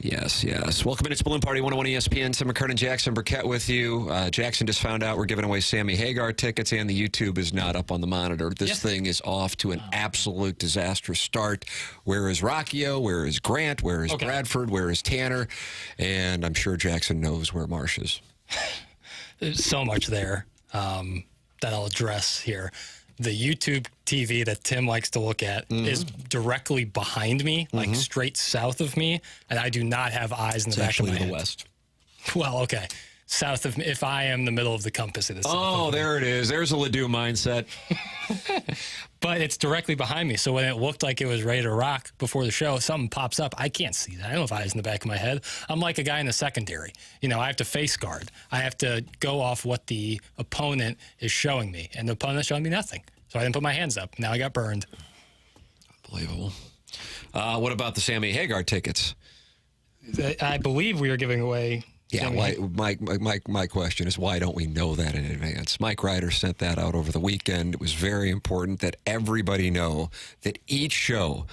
Yes, yes. Welcome in. It's Balloon Party 101 ESPN. Sam McKernan, Jackson Burkett with you. Jackson just found out we're giving away Sammy Hagar tickets, and the YouTube is not up on the monitor. This thing is off to an absolute disastrous start. Where is Rockio? Where is Grant? Where is Bradford? Where is Tanner? And I'm sure Jackson knows where Marsh is. There's so much there that I'll address here. The YouTube TV that Tim likes to look at is directly behind me, like straight south of me, and I do not have eyes in the back of my head. It's actually to the west. Well, okay. South of me, if I am the middle of the compass. It is. Oh, there it is. There's a Ledoux mindset. But it's directly behind me, so when it looked like it was ready to rock before the show, something pops up. I can't see that. I don't have eyes in the back of my head. I'm like a guy in the secondary. You know, I have to face guard. I have to go off what the opponent is showing me, and the opponent is showing me nothing. So I didn't put my hands up. Now I got burned. Unbelievable. What about the Sammy Hagar tickets? I believe we are giving away. Yeah, my question is, why don't we know that in advance? Mike Ryder sent that out over the weekend. It was very important that everybody know that each show,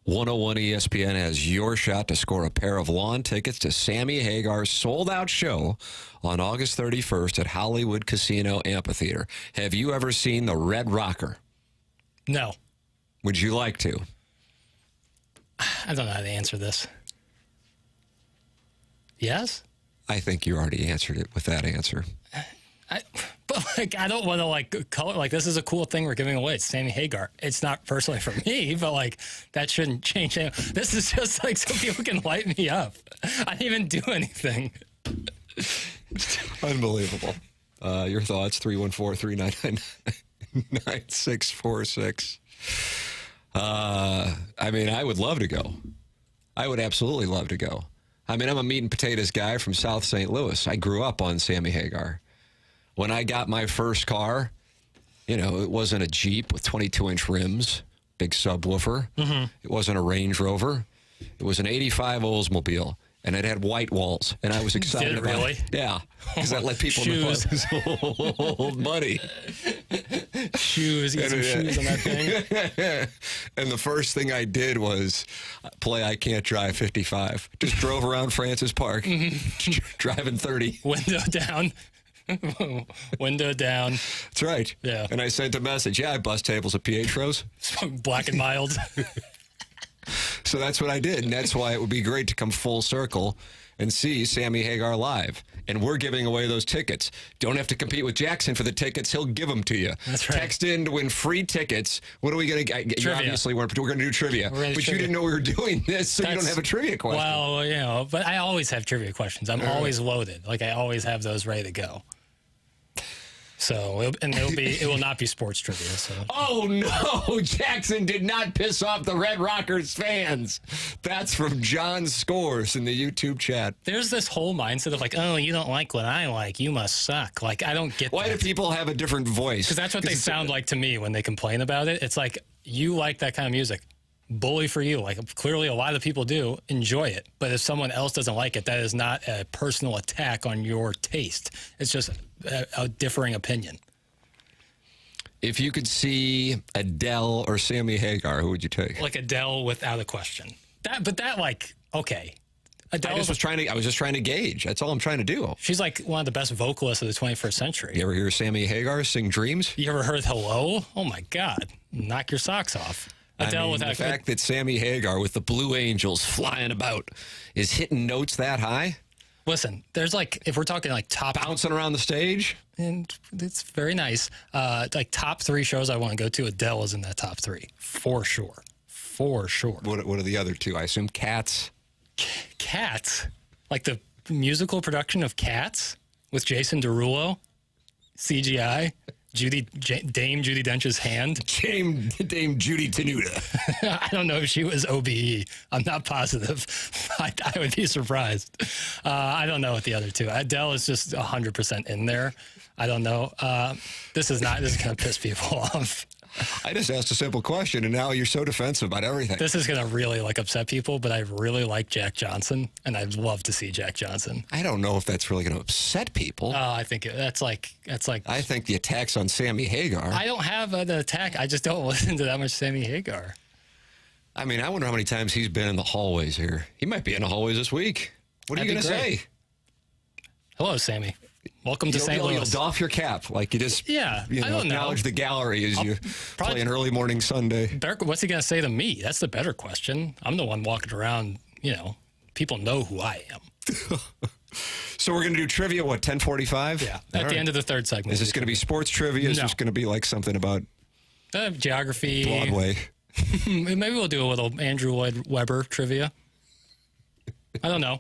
101 ESPN, has your shot to score a pair of lawn tickets to Sammy Hagar's sold-out show on August 31st at Hollywood Casino Amphitheater. Have you ever seen the Red Rocker? No. Would you like to? I don't know how to answer this. Yes? I think you already answered it with that answer. But I don't want to call it this is a cool thing we're giving away. It's Sammy Hagar. It's not personally for me, but that shouldn't change anything. This is just so people can light me up. I didn't even do anything. Unbelievable. Your thoughts, 314-399-9646. I mean, I would love to go. I would absolutely love to go. I mean, I'm a meat and potatoes guy from South St. Louis. I grew up on Sammy Hagar. When I got my first car, it wasn't a Jeep with 22-inch rims, big subwoofer. It wasn't a Range Rover. It was an 85 Oldsmobile, and it had white walls, and I was excited about it. Yeah, because that let people know it was old money. Shoes, eat some shoes on that thing. And the first thing I did was play I Can't Drive 55. Just drove around Francis Park, driving 30. Window down. Window down. That's right. Yeah. And I sent a message. Yeah, I bust tables at Pietro's. Black and mild. So that's what I did, and that's why it would be great to come full circle and see Sammy Hagar live. And we're giving away those tickets. Don't have to compete with Jackson for the tickets. He'll give them to you. That's right. Text in to win free tickets. What are we going to get? Trivia. Obviously, we're going to do trivia. But you didn't know we were doing this, so you don't have a trivia question. Well, but I always have trivia questions. I'm always loaded. I always have those ready to go. So, it will not be sports trivia. So. Oh, no, Jackson did not piss off the Red Rockers fans. That's from John Scores in the YouTube chat. There's this whole mindset of oh, you don't like what I like, you must suck. I don't get Why that. do people have a different voice? Because that's what they sound like to me when they complain about it. It's you like that kind of music. Bully for you. Clearly a lot of people do enjoy it. But if someone else doesn't like it, that is not a personal attack on your taste. It's just a differing opinion. If you could see Adele or Sammy Hagar, who would you take? Adele without a question. Okay. Adele I was just trying to gauge. That's all I'm trying to do. She's one of the best vocalists of the 21st century. You ever hear Sammy Hagar sing Dreams? You ever heard Hello? Oh my God. Knock your socks off. Adele the fact that Sammy Hagar with the Blue Angels flying about is hitting notes that high. Listen, there's if we're talking top bouncing around the stage, and it's very nice. Top 3 shows I want to go to, Adele is in that top 3 for sure. For sure. What are the other 2? I assume Cats. Cats, the musical production of Cats with Jason Derulo, CGI. Dame Judi Dench's hand. Dame Judy Tenuta. I don't know if she was OBE. I'm not positive. I would be surprised. I don't know what the other 2. Adele is just 100% in there. I don't know. This is going to piss people off. I just asked a simple question, and now you're so defensive about everything. This is going to really upset people, but I really like Jack Johnson, and I'd love to see Jack Johnson. I don't know if that's really going to upset people. I think that's like. I think the attacks on Sammy Hagar. I don't have an attack. I just don't listen to that much Sammy Hagar. I mean, I wonder how many times he's been in the hallways here. He might be in the hallways this week. What are you going to say? Hello, Sammy. Welcome to St. You'll Louis. doff your cap like you just I don't know. acknowledge the gallery as you play an early morning Sunday. What's he going to say to me? That's the better question. I'm the one walking around, people know who I am. So we're going to do trivia, 10:45? Yeah, at the end of the third segment. Is this going to be sports trivia? Is this going to be like something about geography? Broadway? Maybe we'll do a little Andrew Lloyd Webber trivia. I don't know.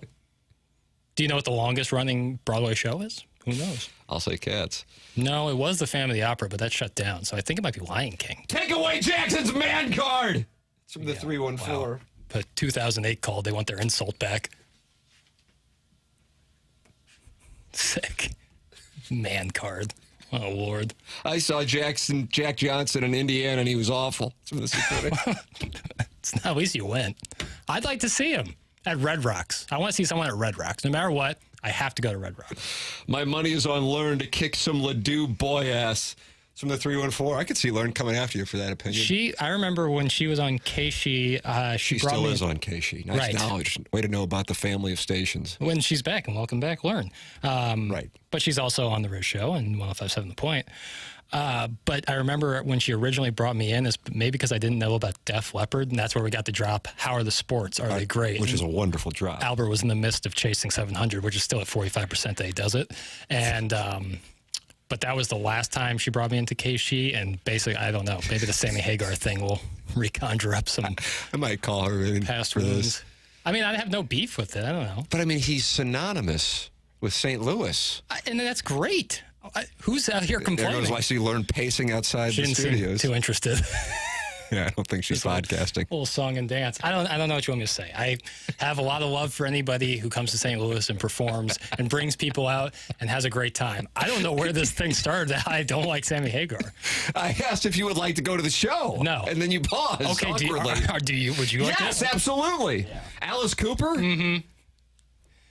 Do you know what the longest running Broadway show is? Who knows? I'll say Cats. No, it was the Phantom of the Opera, but that shut down. So I think it might be Lion King. Take away Jackson's man card! It's from the 314. Wow. But 2008 called. They want their insult back. Sick. Man card. Oh, Lord. I saw Jack Johnson in Indiana, and he was awful. It's not, at least you went. I'd like to see him at Red Rocks. I want to see someone at Red Rocks. No matter what, I have to go to Red Rocks. My money is on Learn to kick some Ledoux boy ass. It's from the 314. I could see Learn coming after you for that opinion. I remember when she was on Keishi, she brought still me is on Keishi. Nice knowledge. Way to know about the family of stations. When she's back, and welcome back, Learn. Right. But she's also on the Riz Show and 105.7 The Point. But I remember when she originally brought me in, is maybe because I didn't know about Def Leppard, and that's where we got the drop, How Are the Sports? Are they great? Which is a wonderful drop. Albert was in the midst of chasing 700, which is still at 45% that he does it. And but that was the last time she brought me into Keishi, and basically, I don't know, maybe the Sammy Hagar thing will reconjure up some I might call her in past for wounds. this. I mean, I have no beef with it. I don't know. But I mean, he's synonymous with St. Louis. And that's great. Who's out here complaining? There goes why she learned pacing outside She the didn't studios. seem too interested. Yeah, I don't think she's podcasting. A little song and dance. I don't know what you want me to say. I have a lot of love for anybody who comes to St. Louis and performs and brings people out and has a great time. I don't know where this thing started. I don't like Sammy Hagar. I asked if you would like to go to the show. No. And then you paused. Okay, would you like Yes, to? absolutely. Yeah. Alice Cooper? Mm-hmm.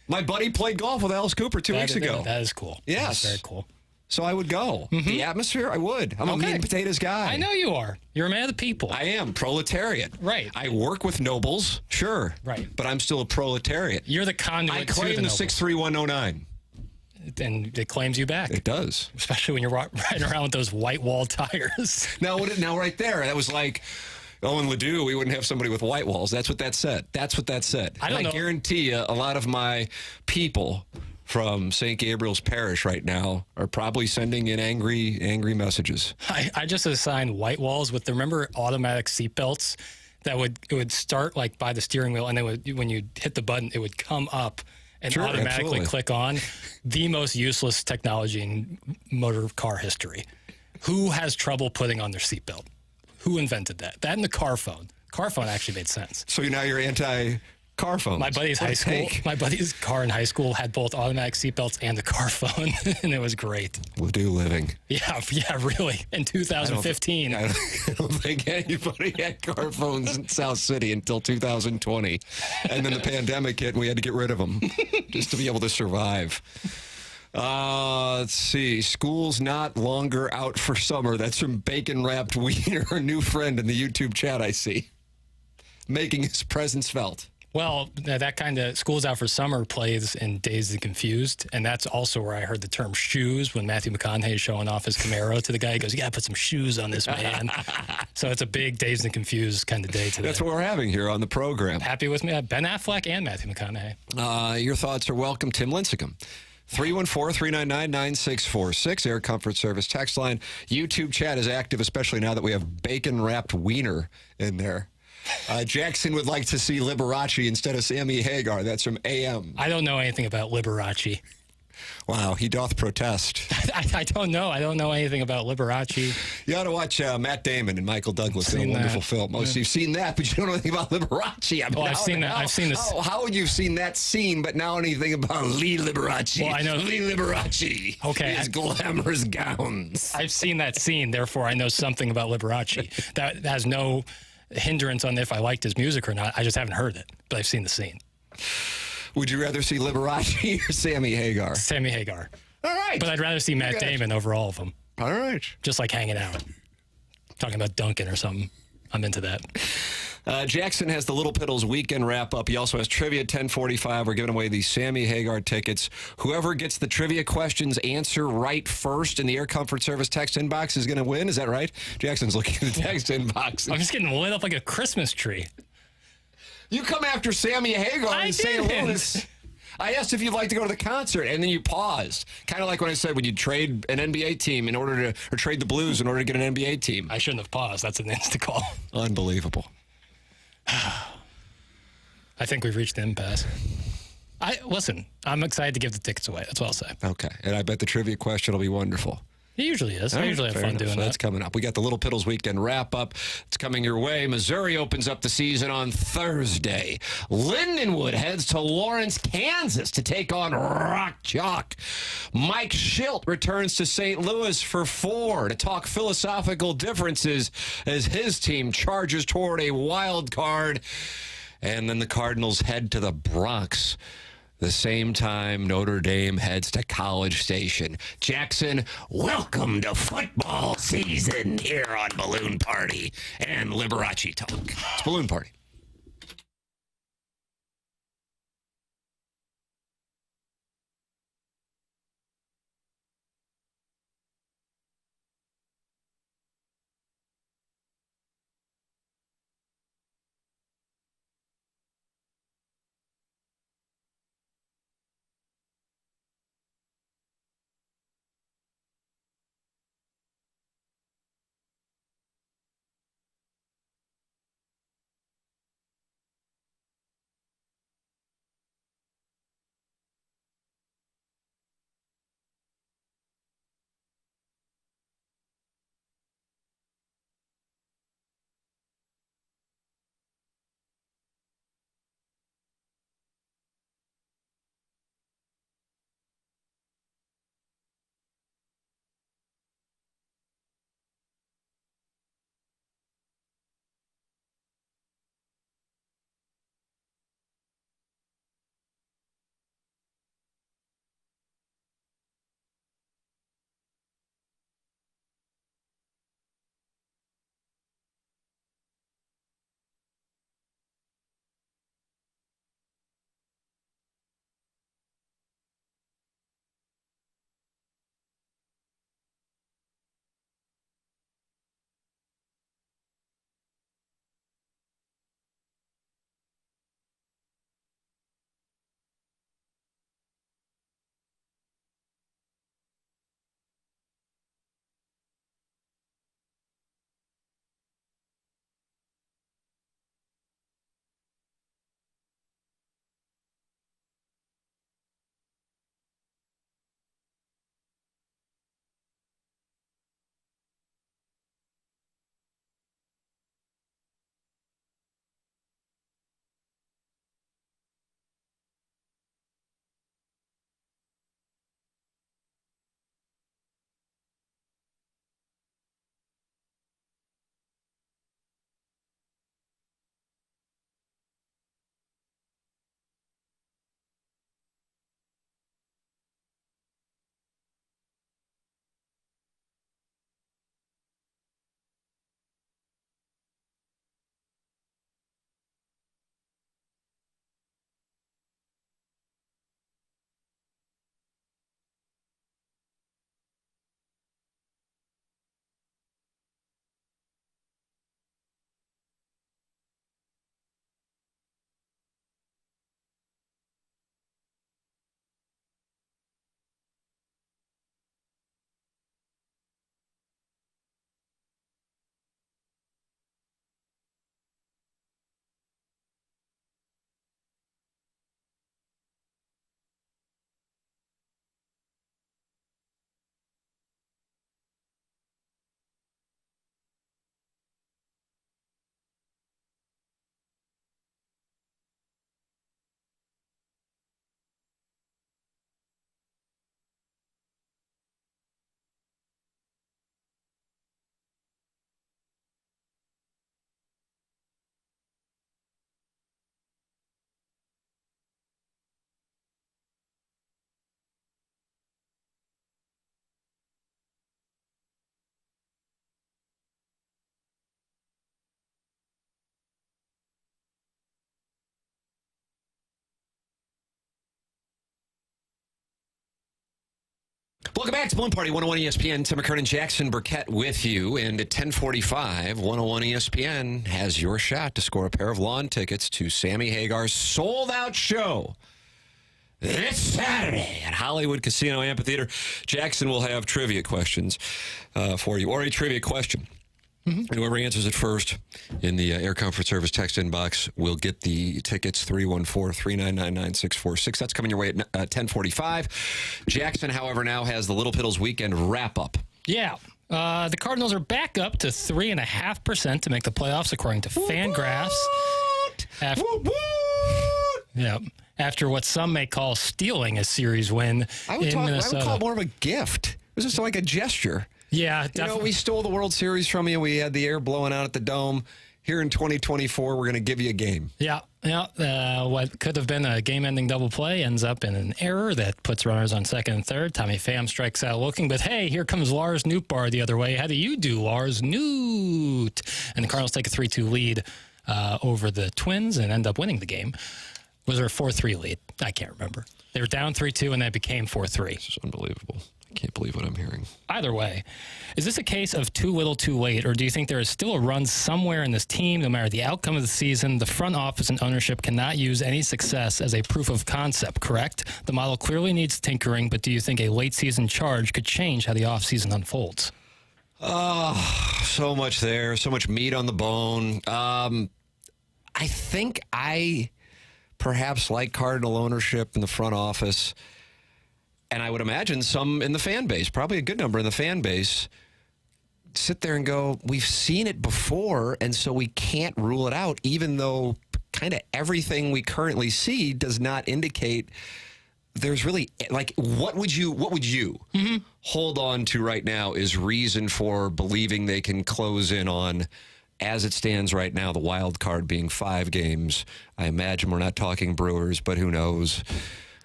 My buddy played golf with Alice Cooper 2 weeks ago. That is cool. Yes. That's very cool. So I would go. Mm-hmm. The atmosphere, I would. I'm a meat and potatoes guy. I know you are. You're a man of the people. I am. Proletariat. Right. I work with nobles, sure. Right. But I'm still a proletariat. You're the conduit. I claim the 63109. And it claims you back. It does. Especially when you're riding around with those white wall tires. Now right there, that was like, in Ledoux, we wouldn't have somebody with white walls. That's what that said. I guarantee you, a lot of my people from St. Gabriel's Parish right now are probably sending in angry messages. I just assigned white walls with remember automatic seatbelts that would start like by the steering wheel, and then when you hit the button, it would come up and automatically click on. The most useless technology in motor car history. Who has trouble putting on their seatbelt? Who invented that? That and the car phone. Car phone actually made sense. So now you're anti-car phones. My buddy's car in high school had both automatic seatbelts and the car phone, and it was great. Ledoux living. Yeah, really. In 2015. I don't think anybody had car phones in South City until 2020. And then the pandemic hit, and we had to get rid of them just to be able to survive. Let's see. School's not longer out for summer. That's from Bacon Wrapped Wiener, a new friend in the YouTube chat I see. Making his presence felt. Well, that kind of School's Out for Summer plays in Dazed and Confused, and that's also where I heard the term shoes when Matthew McConaughey is showing off his Camaro to the guy. He goes, you got to put some shoes on this, man. So it's a big Dazed and Confused kind of day today. That's what we're having here on the program. Happy with me? Ben Affleck and Matthew McConaughey. Your thoughts are welcome. Tim Lincecum. 314-399-9646, Air Comfort Service text line. YouTube chat is active, especially now that we have bacon-wrapped wiener in there. Jackson would like to see Liberace instead of Sammy Hagar. That's from AM. I don't know anything about Liberace. Wow, he doth protest. I don't know. I don't know anything about Liberace. You ought to watch Matt Damon and Michael Douglas in a wonderful film. Most of you've seen that, but you don't know anything about Liberace. I mean, I've seen that. I've seen this. How would you have seen that scene, but now anything about Lee Liberace? Well, I know Lee Liberace. Okay, his glamorous gowns. I've seen that scene, therefore I know something about Liberace. That has no hindrance on if I liked his music or not. I just haven't heard it, but I've seen the scene. Would you rather see Liberace or Sammy Hagar? Sammy Hagar. All right. But I'd rather see Matt Damon over all of them. All right. Just like hanging out. Talking about Duncan or something. I'm into that. Jackson has the Little Piddles weekend wrap-up. He also has trivia at 10:45. We're giving away the Sammy Hagar tickets. Whoever gets the trivia questions answer right first in the Air Comfort Service text inbox is going to win. Is that right? Jackson's looking at the text inbox. I'm just getting lit up like a Christmas tree. You come after Sammy Hagar in St. Louis. I asked if you'd like to go to the concert, and then you paused. Kind of like when I said when you trade an NBA team or trade the Blues in order to get an NBA team. I shouldn't have paused. That's an instant call. Unbelievable. I think we've reached the impasse. Listen, I'm excited to give the tickets away. That's what I'll say. Okay, and I bet the trivia question will be wonderful. It usually is. I usually have fun doing that. That's coming up. We got the Little Piddles weekend wrap-up. It's coming your way. Missouri opens up the season on Thursday. Lindenwood heads to Lawrence, Kansas to take on Rock Chalk. Mike Schilt returns to St. Louis for 4 to talk philosophical differences as his team charges toward a wild card. And then the Cardinals head to the Bronx. The same time Notre Dame heads to College Station. Jackson, welcome to football season here on Balloon Party and Liberace Talk. It's Balloon Party. Welcome back to Bloom Party 101 ESPN. Tim McKernan, Jackson Burkett with you. And at 10:45, 101 ESPN has your shot to score a pair of lawn tickets to Sammy Hagar's sold-out show this Saturday at Hollywood Casino Amphitheater. Jackson will have trivia questions for you, or a trivia question. And whoever answers it first in the Air Comfort Service text inbox will get the tickets, 314-399-9646. That's coming your way at 10:45. Jackson, however, now has the Little Piddles weekend wrap-up. Yeah. The Cardinals are back up to 3.5% to make the playoffs, according to Fangraphs. After what some may call stealing a series win in Minnesota. I would call it more of a gift. It was just like a gesture. Yeah, definitely. We stole the World Series from you. We had the air blowing out at the Dome. Here in 2024, we're going to give you a game. Yeah. What could have been a game-ending double play ends up in an error that puts runners on second and third. Tommy Pham strikes out looking, but hey, here comes Lars Nootbaar the other way. How do you do, Lars Noot? And the Cardinals take a 3-2 lead over the Twins and end up winning the game. Was there a 4-3 lead? I can't remember. They were down 3-2, and that became 4-3. This is unbelievable. I can't believe what I'm hearing. Either way, is this a case of too little, too late, or do you think there is still a run somewhere in this team, no matter the outcome of the season? The front office and ownership cannot use any success as a proof of concept, correct? The model clearly needs tinkering, but do you think a late-season charge could change how the offseason unfolds? Oh, so much there, so much meat on the bone. I think I perhaps like Cardinal ownership in the front office. And I would imagine some in the fan base, probably a good number in the fan base, sit there and go, we've seen it before, and so we can't rule it out, even though kind of everything we currently see does not indicate there's really, like, what would you hold on to right now is reason for believing they can close in on, as it stands right now, the wild card being 5 games. I imagine we're not talking Brewers, but who knows?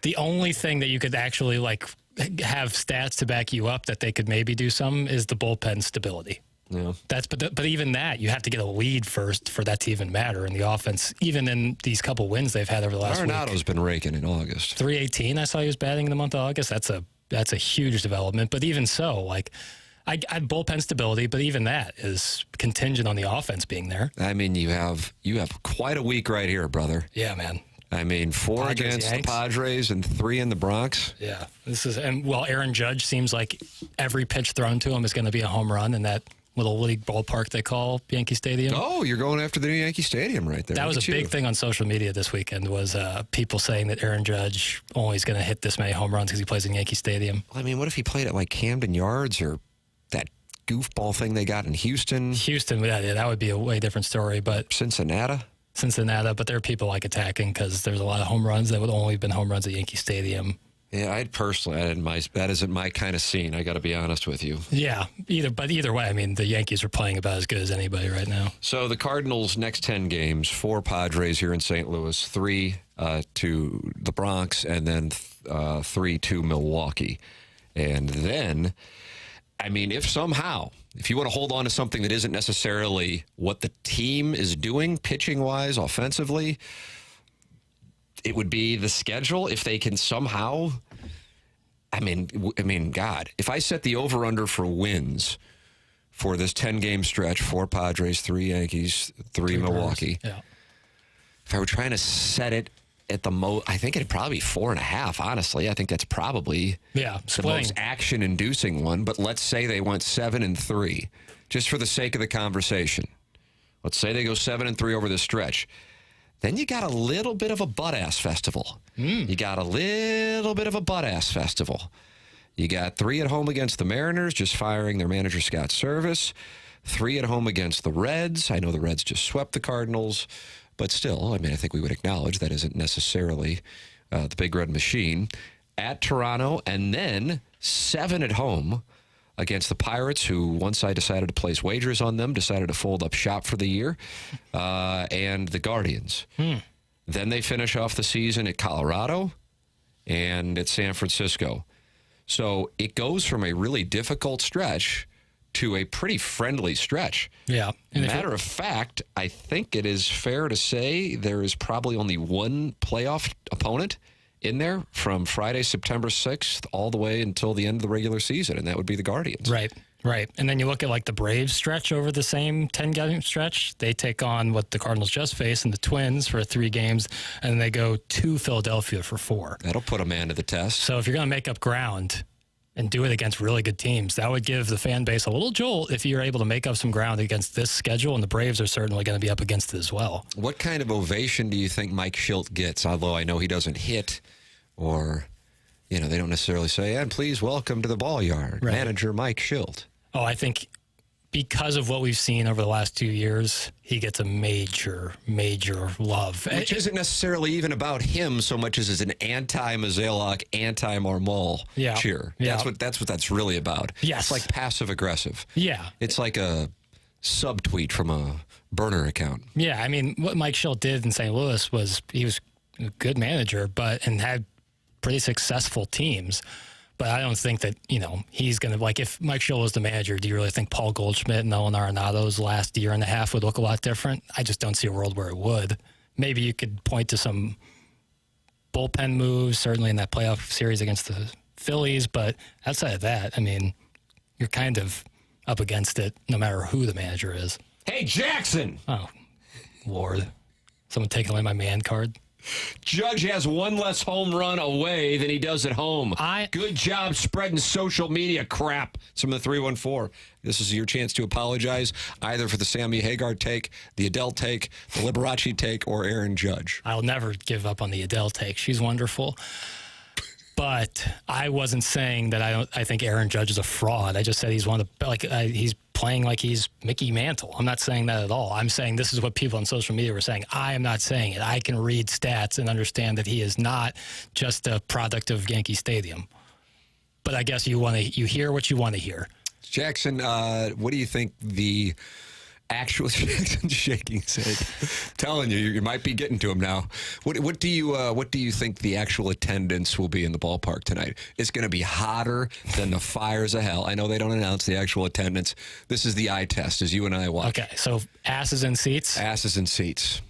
The only thing that you could actually have stats to back you up that they could maybe do some is the bullpen stability. Yeah, but even that, you have to get a lead first for that to even matter in the offense. Even in these couple wins they've had over the last week. Arenado's been raking in August. 318, I saw he was batting in the month of August. That's a huge development. But even so, I bullpen stability, but even that is contingent on the offense being there. I mean, you have quite a week right here, brother. Yeah, man. I mean, 4 Padres, against Yanks. the Padres and 3 in the Bronx. Yeah, Aaron Judge seems like every pitch thrown to him is going to be a home run in that little league ballpark they call Yankee Stadium. Oh, you're going after the new Yankee Stadium right there. That was a big thing on social media this weekend, was people saying that Aaron Judge only is going to hit this many home runs because he plays in Yankee Stadium. I mean, what if he played at like Camden Yards or that goofball thing they got in Houston? That would be a way different story, but Cincinnati, but there are people attacking because there's a lot of home runs that would only have been home runs at Yankee Stadium. Yeah, that isn't my kind of scene. I got to be honest with you. Yeah, either way, I mean, the Yankees are playing about as good as anybody right now. So the Cardinals' next 10 games: 4 Padres here in St. Louis, 3 to the Bronx, and then 3 to Milwaukee. And then, I mean, if you want to hold on to something that isn't necessarily what the team is doing pitching-wise, offensively, it would be the schedule. If they can somehow, I mean, God, if I set the over-under for wins for this 10-game stretch, 4 Padres, 3 Yankees, 3 Milwaukee, if I were trying to set it at the most, I think it'd probably be 4.5, honestly. I think that's probably the most action-inducing one. But let's say they went 7-3, just for the sake of the conversation. Let's say they go 7-3 over this stretch. Then you got a little bit of a butt-ass festival. You got a little bit of a butt-ass festival. You got 3 at home against the Mariners, just firing their manager, Scott Service. 3 at home against the Reds. I know the Reds just swept the Cardinals, but still, I mean, I think we would acknowledge that isn't necessarily the Big Red Machine. At Toronto, and then 7 at home against the Pirates, who once I decided to place wagers on them, decided to fold up shop for the year, and the Guardians. Then they finish off the season at Colorado and at San Francisco. So it goes from a really difficult stretch to a pretty friendly stretch. Yeah. Matter of fact, I think it is fair to say there is probably only one playoff opponent in there from Friday, September 6th, all the way until the end of the regular season, and that would be the Guardians. Right. And then you look at like the Braves stretch over the same 10-game stretch. They take on what the Cardinals just faced and the Twins for 3 games, and then they go to Philadelphia for 4. That'll put a man to the test. So if you're going to make up ground and do it against really good teams, that would give the fan base a little jolt if you're able to make up some ground against this schedule, and the Braves are certainly going to be up against it as well. What kind of ovation do you think Mike Schilt gets? Although I know he doesn't hit, or, they don't necessarily say, and please welcome to the ball yard, manager Mike Schilt. Oh, I think because of what we've seen over the last 2 years, he gets a major, major love. Which isn't necessarily even about him so much as it's an anti-Mozeliak, anti-Marmol cheer. Yeah. That's what that's really about. Yes. It's like passive-aggressive. Yeah. It's like a subtweet from a burner account. Yeah, I mean, what Mike Schilt did in St. Louis was he was a good manager, and had pretty successful teams. But I don't think that, he's going to, like, if Mike Schill was the manager, do you really think Paul Goldschmidt and Nolan Arenado's last year and a half would look a lot different? I just don't see a world where it would. Maybe you could point to some bullpen moves, certainly in that playoff series against the Phillies. But outside of that, I mean, you're kind of up against it no matter who the manager is. Hey, Jackson! Oh, Lord. Someone taking away my man card. Judge has one less home run away than he does at home. Good job spreading social media crap. It's from the 314. This is your chance to apologize, either for the Sammy Hagar take, the Adele take, the Liberace take, or Aaron Judge. I'll never give up on the Adele take. She's wonderful. But I wasn't saying that I think Aaron Judge is a fraud. I just said he's one of the, he's playing like he's Mickey Mantle. I'm not saying that at all. I'm saying this is what people on social media were saying. I am not saying it. I can read stats and understand that he is not just a product of Yankee Stadium. But I guess you hear what you want to hear. Jackson, what do you think the actual Jackson's shaking his head? Telling you might be getting to him now. What do you think the actual attendance will be in the ballpark tonight? It's going to be hotter than the fires of hell. I know they don't announce the actual attendance. This is the eye test as you and I watch. Okay, so asses in seats. Asses in seats.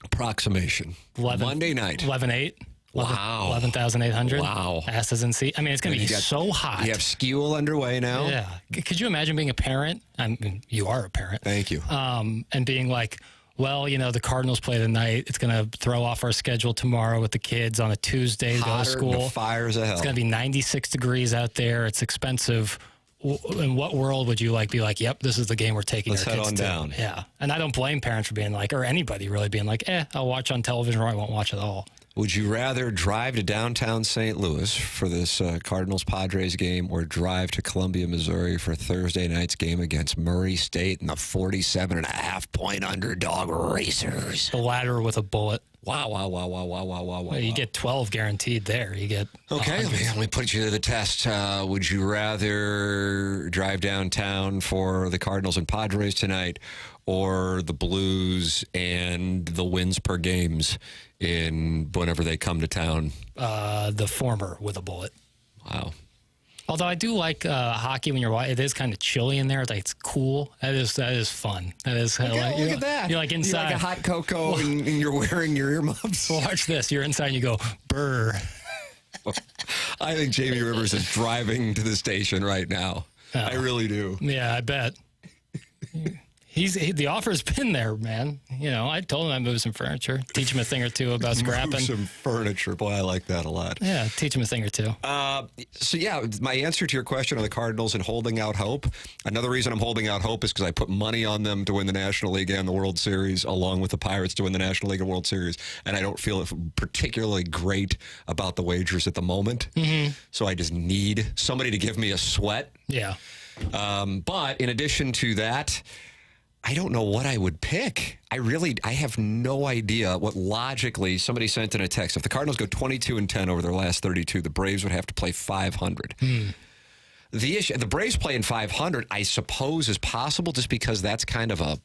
Approximation. Monday night. 11,800. Wow. 11,800. Wow. Asses in seats. I mean, it's going to be so hot. You have Skewel underway now. Yeah. Could you imagine being a parent? I mean, you are a parent. Thank you. And being like, well, the Cardinals play tonight. It's going to throw off our schedule tomorrow with the kids on a Tuesday to go to school. The fires of hell. It's going to be 96 degrees out there. It's expensive. In what world would you be like, yep, this is the game we're taking our kids to? Let's head on down. Yeah. And I don't blame parents for being like, or anybody really being like, I'll watch on television or I won't watch at all. Would you rather drive to downtown St. Louis for this Cardinals-Padres game or drive to Columbia, Missouri for Thursday night's game against Murray State and the 47.5-point underdog Racers? The latter with a bullet. Wow. Well, you get 12 guaranteed there. You get okay, let me put you to the test. Would you rather drive downtown for the Cardinals and Padres tonight or the Blues and the wins per games in whenever they come to town? The former with a bullet. Wow. Although I do like hockey when it is kind of chilly in there. It's cool. That is fun. That is look at that. You're like inside. You're like a hot cocoa and you're wearing your earmuffs. Well, watch this. You're inside and you go, brr. I think Jamie Rivers is driving to the station right now. Oh. I really do. Yeah, I bet. The offer's been there, man. I told him I'd move some furniture, teach him a thing or two about scrapping. Move some furniture. Boy, I like that a lot. Yeah, teach him a thing or two. So, my answer to your question on the Cardinals and holding out hope, another reason I'm holding out hope is because I put money on them to win the National League and the World Series, along with the Pirates to win the National League and World Series, and I don't feel particularly great about the wagers at the moment. Mm-hmm. So I just need somebody to give me a sweat. Yeah. But in addition to that, I don't know what I would pick. I have no idea what logically. Somebody sent in a text. If the Cardinals go 22-10 over their last 32, the Braves would have to play 500. The Braves playing 500, I suppose, is possible just because that's kind of a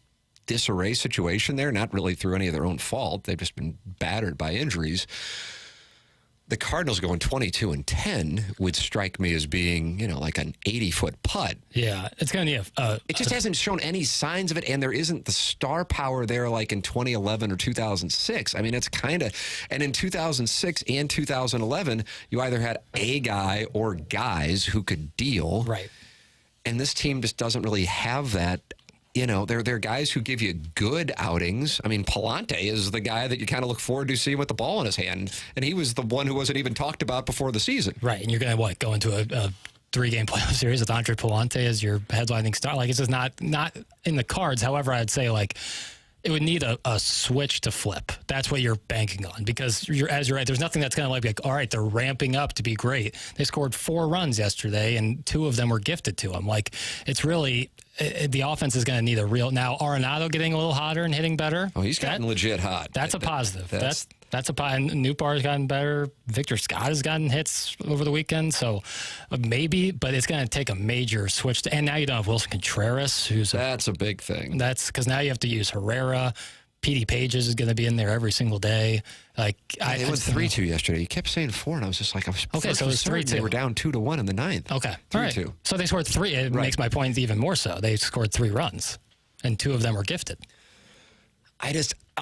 disarray situation there, not really through any of their own fault. They've just been battered by injuries. the Cardinals going 22-10 would strike me as being, like an 80-foot putt. Yeah, it's going to need It just hasn't shown any signs of it, and there isn't the star power there like in 2011 or 2006. I mean, it's kind of, and in 2006 and 2011, you either had a guy or guys who could deal. right. And this team just doesn't really have that. They're guys who give you good outings. I mean, Palante is the guy that you kind of look forward to seeing with the ball in his hand, and he was the one who wasn't even talked about before the season. Right, and you're going to go into a 3-game playoff series with Andre Palante as your headlining star? Like, it's just not in the cards. However, I'd say, like, it would need a switch to flip. That's what you're banking on, because you're right. There's nothing that's going to be like, all right, they're ramping up to be great. They scored 4 runs yesterday, and 2 of them were gifted to them. Like, it's really the offense is going to need a real. Now, Arenado getting a little hotter and hitting better. Oh, he's gotten legit hot. That's a positive. That's a positive. Newbar's gotten better. Victor Scott has gotten hits over the weekend. So maybe, but it's going to take a major switch. And now you don't have Wilson Contreras, that's a big thing. That's because now you have to use Herrera. P.D. Pages is going to be in there every single day. Like, they went 3-2 yesterday. You kept saying 4, and I was just like, okay, so it was 3-2. They were down 2-1 in the 9th. Okay, 3-2. all right. So they scored 3. It makes my point even more so. They scored 3 runs, and 2 of them were gifted.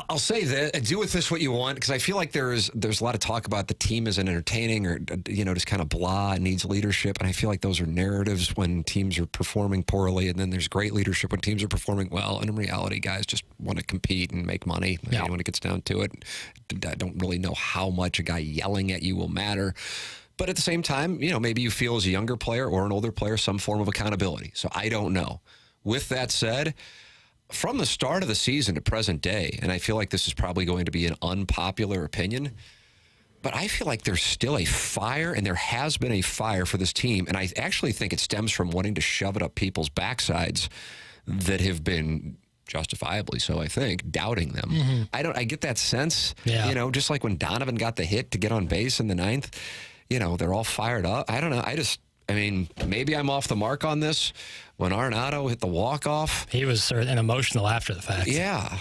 I'll say that, do with this what you want, because I feel like there's a lot of talk about the team isn't entertaining or, just kind of blah, it needs leadership. And I feel like those are narratives when teams are performing poorly, and then there's great leadership when teams are performing well. And in reality, guys just want to compete and make money. Yeah. When it gets down to it, I don't really know how much a guy yelling at you will matter. But at the same time, maybe you feel as a younger player or an older player some form of accountability. So I don't know. With that said, from the start of the season to present day, and I feel like this is probably going to be an unpopular opinion, but I feel like there's still a fire, and there has been a fire for this team, and I actually think it stems from wanting to shove it up people's backsides that have been justifiably so, I think, doubting them. Mm-hmm. I get that sense, just like when Donovan got the hit to get on base in the 9th, they're all fired up. I don't know. Maybe I'm off the mark on this. When Arenado hit the walk-off, he was an emotional after the fact. Yeah.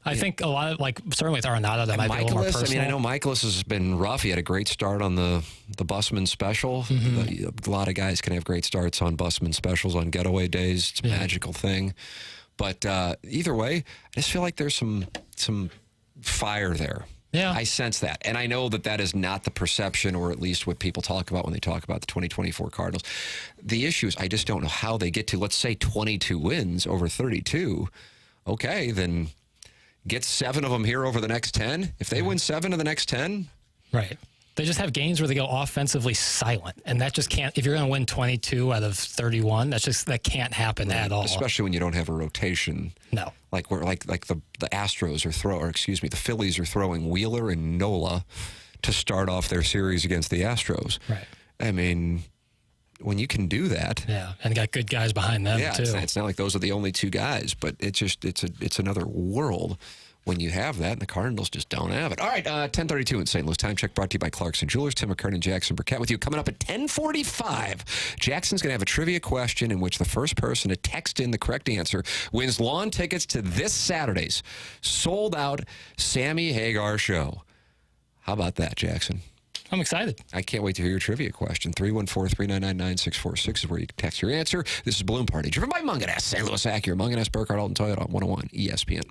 I think a lot of, certainly with Arenado, that might be a little more personal. I know Michaelis has been rough. He had a great start on the Busman special. Mm-hmm. A lot of guys can have great starts on Busman specials on getaway days. It's a magical thing. But either way, I just feel like there's some fire there. Yeah. I sense that. And I know that is not the perception, or at least what people talk about when they talk about the 2024 Cardinals. The issue is I just don't know how they get to, let's say, 22 wins over 32. Okay, then get 7 of them here over the next 10. If they win 7 of the next 10. Right. They just have games where they go offensively silent, and that just can't. If you're going to win 22 out of 31, that can't happen at all. Especially when you don't have a rotation. No, like the Astros the Phillies are throwing Wheeler and Nola to start off their series against the Astros. Right. I mean, when you can do that, and got good guys behind them too. It's not like those are the only 2 guys, but it's another world when you have that, and the Cardinals just don't have it. All right, 10:32 in St. Louis. Time check brought to you by Clarkson Jewelers. Tim McKernan, Jackson Burkett with you. Coming up at 10:45, Jackson's going to have a trivia question in which the first person to text in the correct answer wins lawn tickets to this Saturday's sold-out Sammy Hagar show. How about that, Jackson? I'm excited. I can't wait to hear your trivia question. 314-399-9646 is where you can text your answer. This is Balloon Party, driven by Munganess, St. Louis Acura, Munganess, Burkhardt, Alton Toyota on 101 ESPN.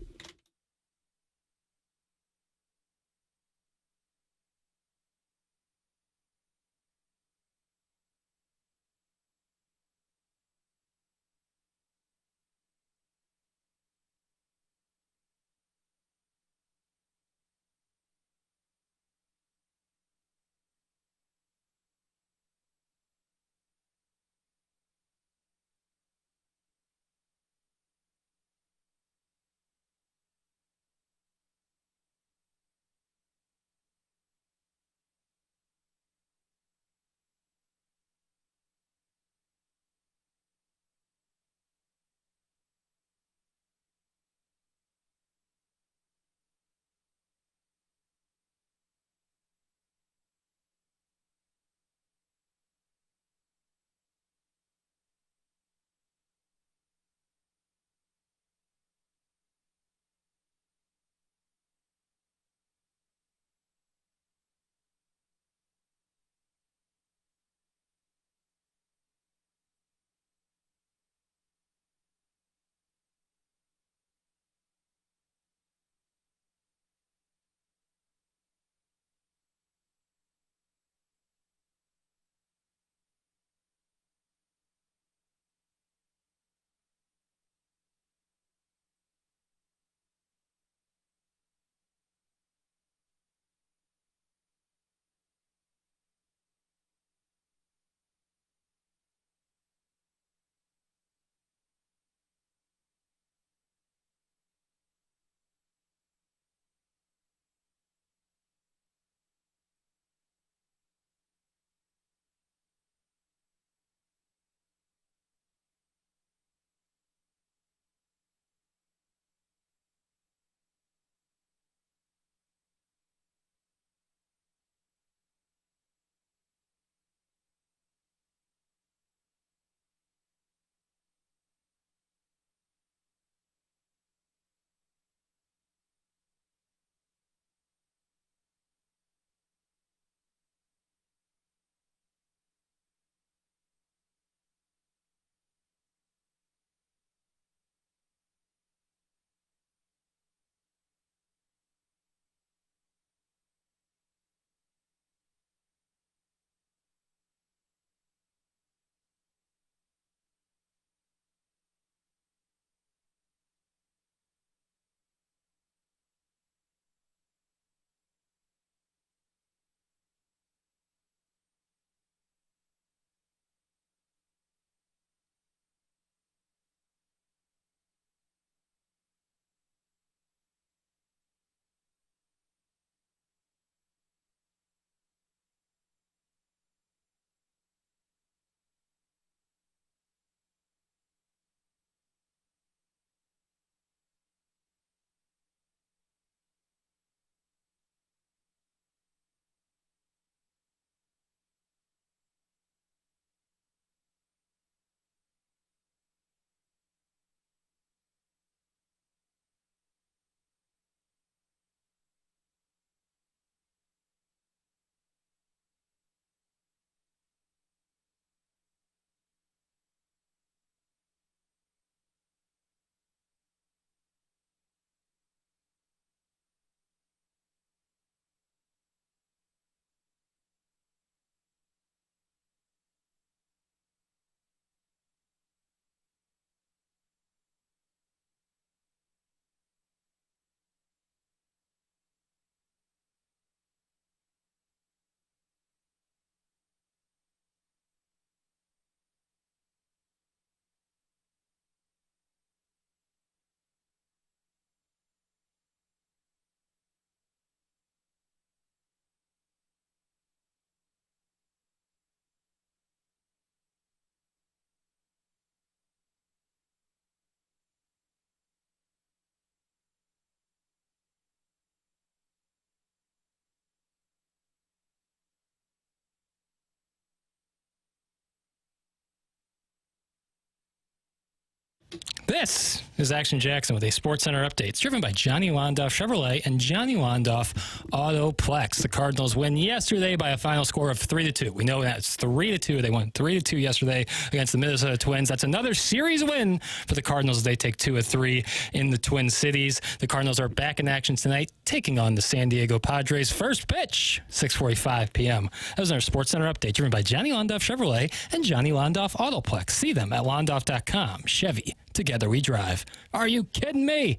This is Action Jackson with a Sports Center update. It's driven by Johnny Londoff Chevrolet and Johnny Londoff Autoplex. The Cardinals win yesterday by a final score of 3-2. We know that it's 3-2. They won 3-2 yesterday against the Minnesota Twins. That's another series win for the Cardinals as they take 2 of 3 in the Twin Cities. The Cardinals are back in action tonight, taking on the San Diego Padres. First pitch, 6:45 p.m. That was our Sports Center update, driven by Johnny Londoff Chevrolet and Johnny Londoff Autoplex. See them at londoff.com. Chevy. Together we drive. Are you kidding me?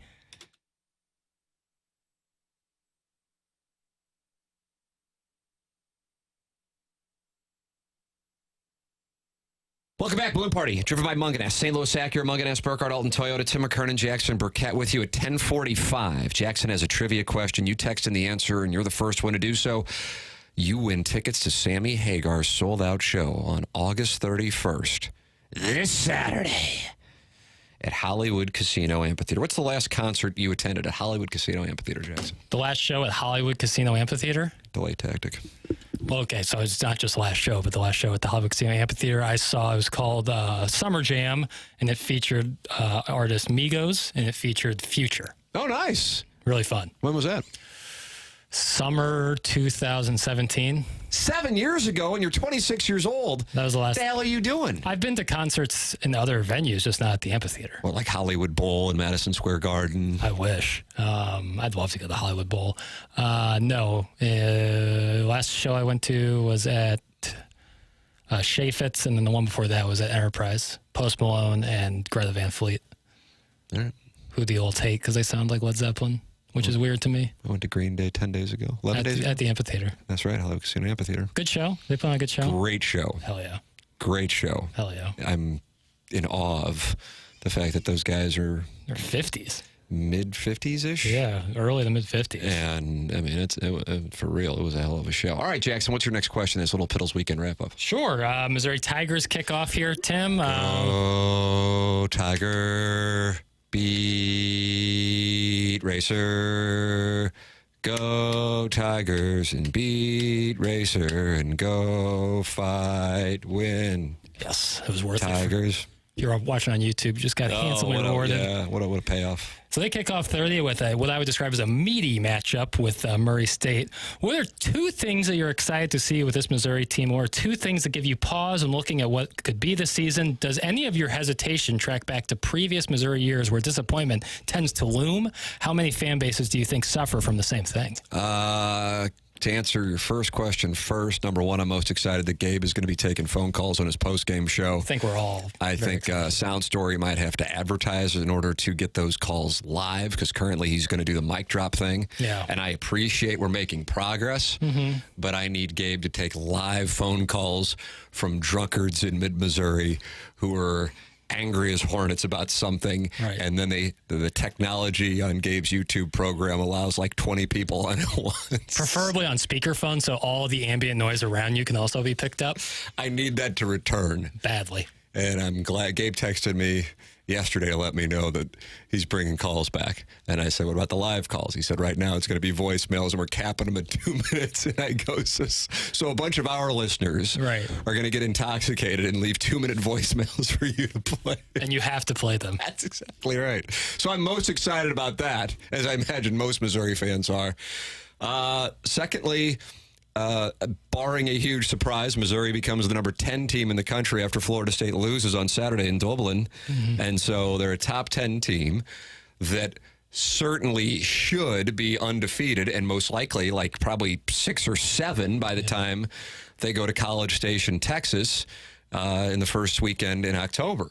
Welcome back, Balloon Party, driven by Munganess, St. Louis Acura, Munganess, Burkhardt, Alton, Toyota, Tim McKernan, Jackson, Burkett with you at 10:45. Jackson has a trivia question. You text in the answer, and you're the first one to do so. You win tickets to Sammy Hagar's sold-out show on August 31st, this Saturday, at Hollywood Casino Amphitheater. What's the last concert you attended at Hollywood Casino Amphitheater, Jackson? The last show at Hollywood Casino Amphitheater? Delay tactic. Well, okay, so it's not just the last show, but the last show at the Hollywood Casino Amphitheater I saw, it was called Summer Jam, and it featured artist Migos, and it featured Future. Oh, nice. Really fun. When was that? Summer 2017. 7 years ago, and you're 26 years old. That was the last. What the hell are you doing? I've been to concerts in other venues, just not at the amphitheater. Well, like Hollywood Bowl and Madison Square Garden. I wish. I'd love to go to the Hollywood Bowl. No. Last show I went to was at Chaffetz, and then the one before that was at Enterprise. Post Malone and Greta Van Fleet. All right. Who the old hate because they sound like Led Zeppelin, which is weird to me. I went to Green Day 10 days ago. 11 days ago? At the amphitheater. That's right, Hollywood Casino Amphitheater. Good show. They put on a good show. Great show. Hell yeah. Great show. Hell yeah. I'm in awe of the fact that those guys are They're 50s. mid-50s-ish. Yeah, early to mid-50s. And, I mean, it's for real, it was a hell of a show. All right, Jackson, what's your next question? This little Piddles Weekend wrap-up. Sure. Missouri Tigers kick off here, Tim. Oh, Tiger, beat Racer. Go Tigers and beat Racer and go fight, win. Yes, it was worth it. Tigers. If you're watching on YouTube, you just got handsomely rewarded. Yeah, what a payoff. So they kick off Thursday with what I would describe as a meaty matchup with Murray State. What are two things that you're excited to see with this Missouri team, or two things that give you pause in looking at what could be this season? Does any of your hesitation track back to previous Missouri years where disappointment tends to loom? How many fan bases do you think suffer from the same thing? To answer your first question first, number one, I'm most excited that Gabe is going to be taking phone calls on his post-game show. I think we're all I think Sound Story might have to advertise in order to get those calls live, because currently he's going to do the mic drop thing. Yeah. And I appreciate we're making progress, but I need Gabe to take live phone calls from drunkards in mid-Missouri who are angry as hornets about something, right. And then the technology on Gabe's YouTube program allows like 20 people on at once. Preferably on speakerphone, so all the ambient noise around you can also be picked up. I need that to return Badly. And I'm glad Gabe texted me yesterday to let me know that he's bringing calls back. And I said, what about the live calls? He said, right now it's going to be voicemails, and we're capping them at 2 minutes. And I go, so a bunch of our listeners are going to get intoxicated and leave 2-minute voicemails for you to play. And you have to play them. That's exactly right. So I'm most excited about that, as I imagine most Missouri fans are. Secondly, barring a huge surprise, Missouri becomes the number 10 team in the country after Florida State loses on Saturday in Dublin. And so they're a top 10 team that certainly should be undefeated, and most likely like probably 6 or 7 by the time they go to College Station, Texas, in the first weekend in October.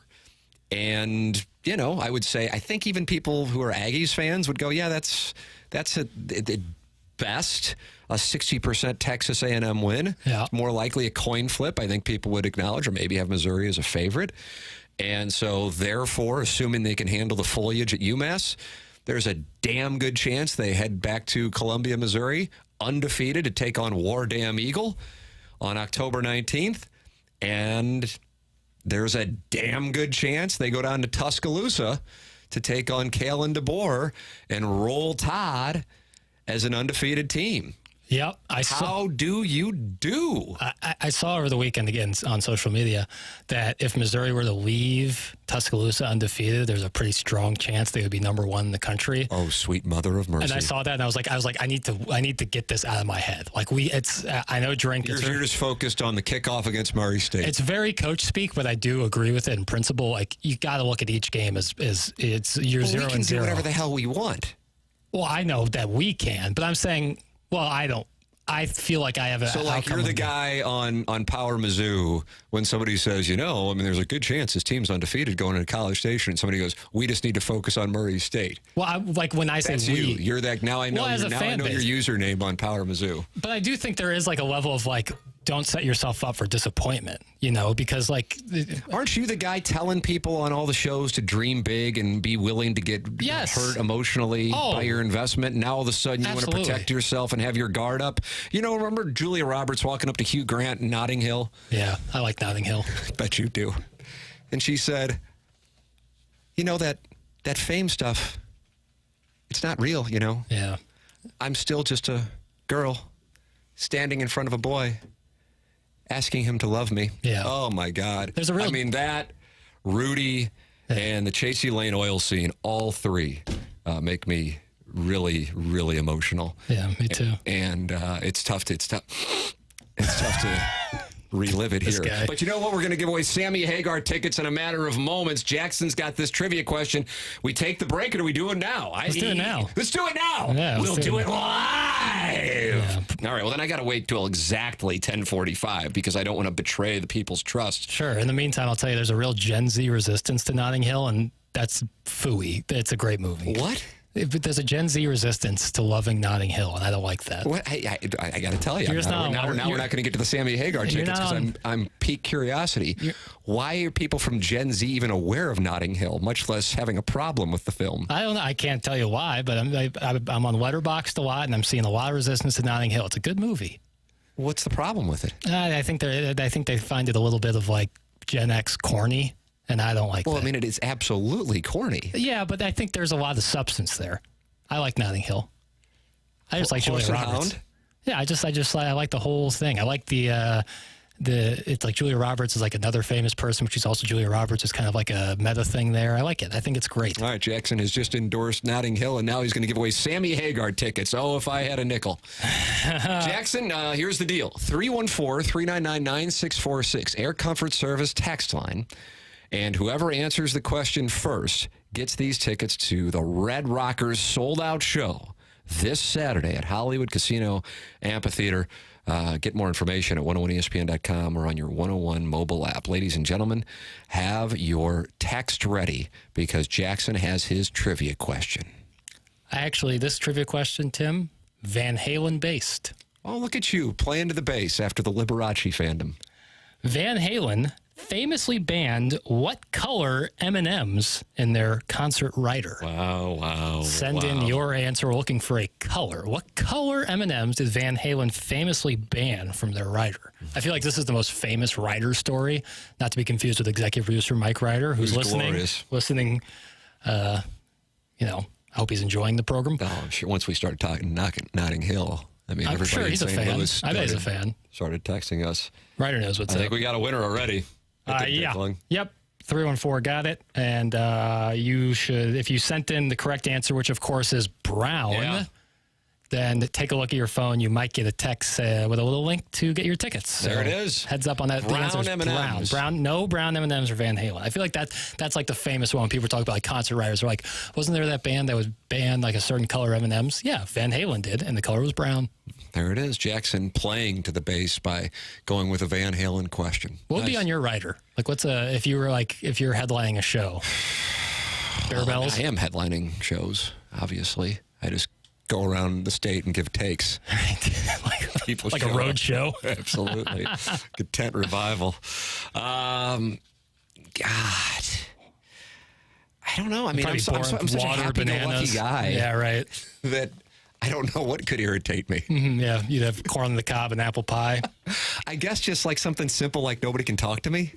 And, you know, I would say, I think even people who are Aggies fans would go, yeah, that's at best a 60% Texas A&M win. Yeah. It's more likely a coin flip, I think people would acknowledge, or maybe have Missouri as a favorite. And so, therefore, assuming they can handle the foliage at UMass, there's a damn good chance they head back to Columbia, Missouri, undefeated, to take on War Damn Eagle on October 19th. And there's a damn good chance they go down to Tuscaloosa to take on Kalen DeBoer and roll Todd as an undefeated team. Yep. How do you do? I saw over the weekend again on social media that if Missouri were to leave Tuscaloosa undefeated, there's a pretty strong chance they would be number 1 in the country. Oh, sweet mother of mercy! And I saw that, and I was like, I need to get this out of my head. Like I know drink. You're just focused on the kickoff against Murray State. It's very coach speak, but I do agree with it in principle. Like you got to look at each game as it's you're 0-0. We can do whatever the hell we want. Well, I know that we can, but I'm saying. Well, I don't. I feel like I have a. So, like, you're the guy on Power Mizzou when somebody says, there's a good chance his team's undefeated going into College Station, and somebody goes, we just need to focus on Murray State. Well, like when I say that's we, you're that. Now I know. Well, I know your username on Power Mizzou. But I do think there is like a level of like, don't set yourself up for disappointment, because like, aren't you the guy telling people on all the shows to dream big and be willing to get hurt emotionally by your investment? Now all of a sudden you want to protect yourself and have your guard up. Remember Julia Roberts walking up to Hugh Grant in Notting Hill? Yeah, I like Notting Hill. Bet you do. And she said, that fame stuff, it's not real, Yeah. I'm still just a girl standing in front of a boy asking him to love me. Yeah. Oh, my God. There's a real... that, Rudy, and the Chasey Lane oil scene, all three make me really, really emotional. Yeah, me too. And it's tough to relive it here. Guy. But you know what? We're going to give away Sammy Hagar tickets in a matter of moments. Jackson's got this trivia question. We take the break, or do we do it now? Let's do it now. Let's do it now. Yeah, we'll do it live. Yeah. All right. Well, then I got to wait till exactly 10:45 because I don't want to betray the people's trust. Sure. In the meantime, I'll tell you, there's a real Gen Z resistance to Notting Hill, and that's phooey. It's a great movie. What? But there's a Gen Z resistance to loving Notting Hill, and I don't like that. What? I got to tell you. Now we're not going to get to the Sammy Hagar tickets because I'm piqued curiosity. Why are people from Gen Z even aware of Notting Hill, much less having a problem with the film? I don't know. I can't tell you why, but I'm on Letterboxd a lot, and I'm seeing a lot of resistance to Notting Hill. It's a good movie. What's the problem with it? I think they find it a little bit of like Gen X corny. And I don't like that. Well, I mean, it is absolutely corny. Yeah, but I think there's a lot of substance there. I like Notting Hill. I just like Julia Roberts. Hound? Yeah, I like the whole thing. I like it's like Julia Roberts is like another famous person, but she's also Julia Roberts. It's kind of like a meta thing there. I like it. I think it's great. All right, Jackson has just endorsed Notting Hill, and now he's going to give away Sammy Hagar tickets. Oh, if I had a nickel. Jackson, here's the deal. 314-399-9646, Air Comfort Service text line. And whoever answers the question first gets these tickets to the Red Rockers sold-out show this Saturday at Hollywood Casino Amphitheater. Get more information at 101ESPN.com or on your 101 mobile app. Ladies and gentlemen, have your text ready because Jackson has his trivia question. Actually, this trivia question, Tim, Van Halen based. Oh, look at you, playing to the base after the Liberace fandom. Van Halen famously banned what color M&Ms in their concert rider? Wow. Send in your answer. We're looking for a color. What color M&Ms did Van Halen famously ban from their rider? I feel like this is the most famous rider story, not to be confused with executive producer Mike Ryder, who's listening. I hope he's enjoying the program. Oh, I'm sure once we start talking Notting Hill, I'm everybody sure he's a fan. I bet he's a fan. Started texting us. Ryder knows what's up. I think we got a winner already. Yeah. Yep. 314 got it. And you should, if you sent in the correct answer, which of course is brown, then take a look at your phone. You might get a text with a little link to get your tickets. So there it is. Heads up on that. Brown M&Ms. No brown M&Ms or Van Halen. I feel like that's like the famous one. When people talk about like concert riders, they're like, wasn't there that band that was banned like a certain color M&Ms? Yeah, Van Halen did, and the color was brown. There it is. Jackson playing to the base by going with a Van Halen question. What would be on your rider? Like, if you're headlining a show? Bear Bells? I am headlining shows, obviously. I just go around the state and give takes. People like a road show. Absolutely. Good tent revival. God. I don't know. I mean, I'm such a happy-go-lucky guy. Yeah, right. That I don't know what could irritate me. Yeah, you'd have corn on the cob and apple pie. I guess just like something simple like nobody can talk to me.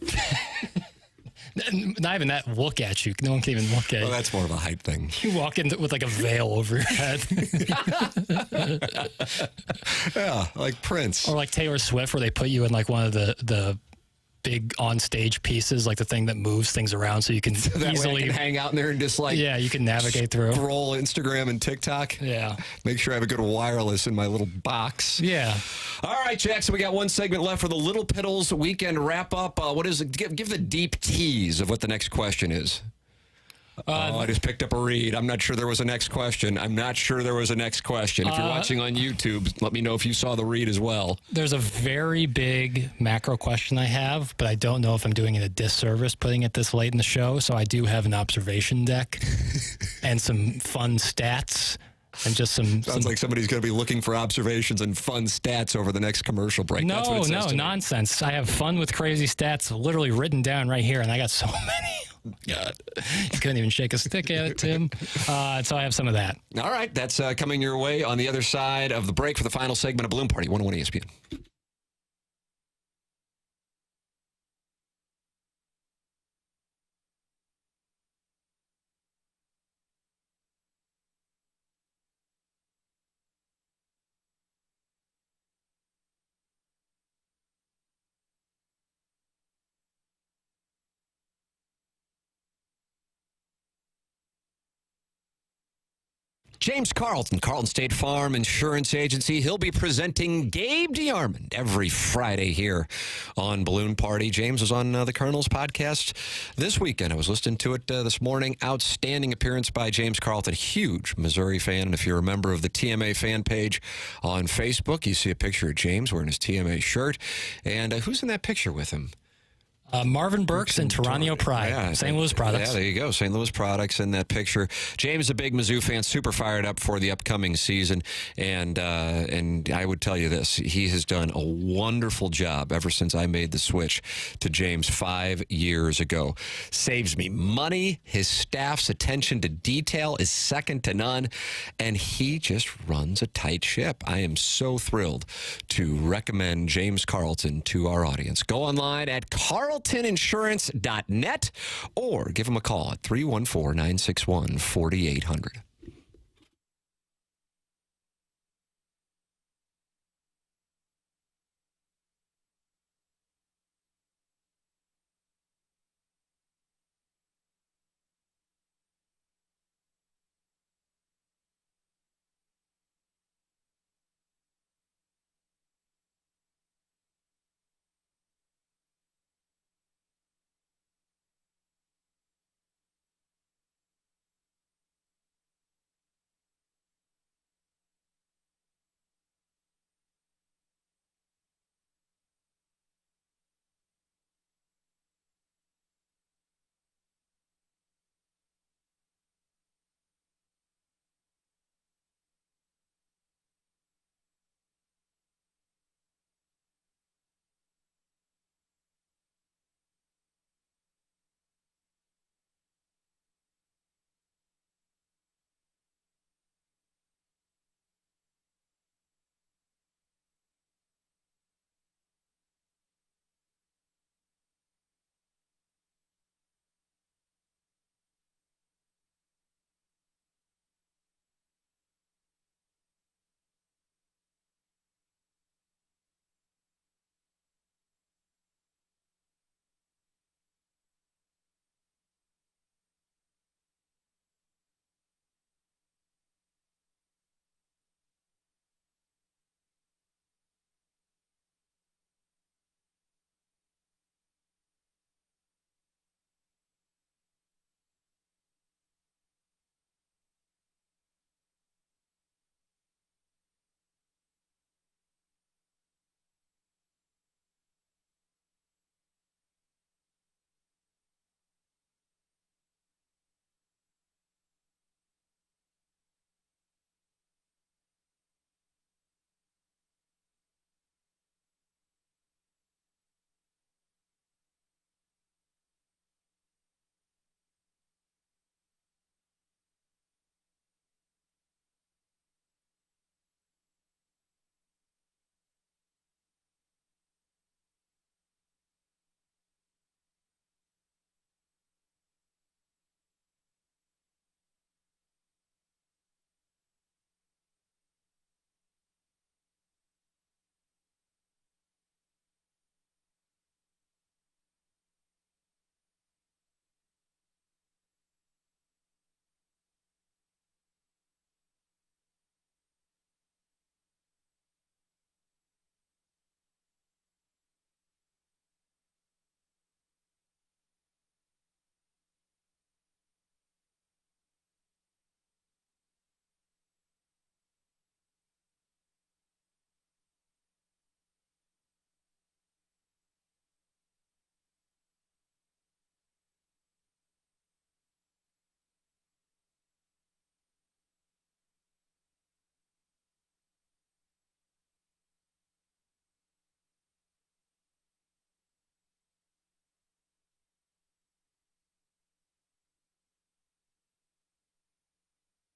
Not even that look at you. No one can even look at Well, you. that's more of a height thing. You walk in with like a veil over your head. Yeah, like Prince. Or like Taylor Swift, where they put you in like one of the big on stage pieces, like the thing that moves things around so you can That way I easily can hang out in there and just like you can navigate through. scroll Instagram and TikTok. Yeah. Make sure I have a good wireless in my little box. Yeah. All right, Jackson, we got one segment left for the Little Piddles weekend wrap up. What is it? Give the deep tease of what the next question is. I just picked up a read. I'm not sure there was a next question. If you're watching on YouTube, let me know if you saw the read as well. There's a very big macro question I have, but I don't know if I'm doing it a disservice putting it this late in the show. So I do have an observation deck and some fun stats and just some. Sounds like somebody's going to be looking for observations and fun stats over the next commercial break. That's what it says to me. Nonsense. I have fun with crazy stats literally written down right here, and I got so many. God, you couldn't even shake a stick at it, Tim. So I have some of that. All right, that's coming your way on the other side of the break for the final segment of Balloon Party, 101 ESPN. James Carlton, Carlton State Farm Insurance Agency. He'll be presenting Gabe DeArmond every Friday here on Balloon Party. James was on the Cardinals podcast this weekend. I was listening to it this morning. Outstanding appearance by James Carlton. Huge Missouri fan. And if you're a member of the TMA fan page on Facebook, you see a picture of James wearing his TMA shirt. And who's in that picture with him? Marvin Burks and Tarano Pride, yeah, St. Louis products. Yeah, there you go. St. Louis products in that picture. James is a big Mizzou fan, super fired up for the upcoming season. And I would tell you this, he has done a wonderful job ever since I made the switch to James 5 years ago. Saves me money. His staff's attention to detail is second to none. And he just runs a tight ship. I am so thrilled to recommend James Carlton to our audience. Go online at carltoninsurance.net or give him a call at 314-961-4800.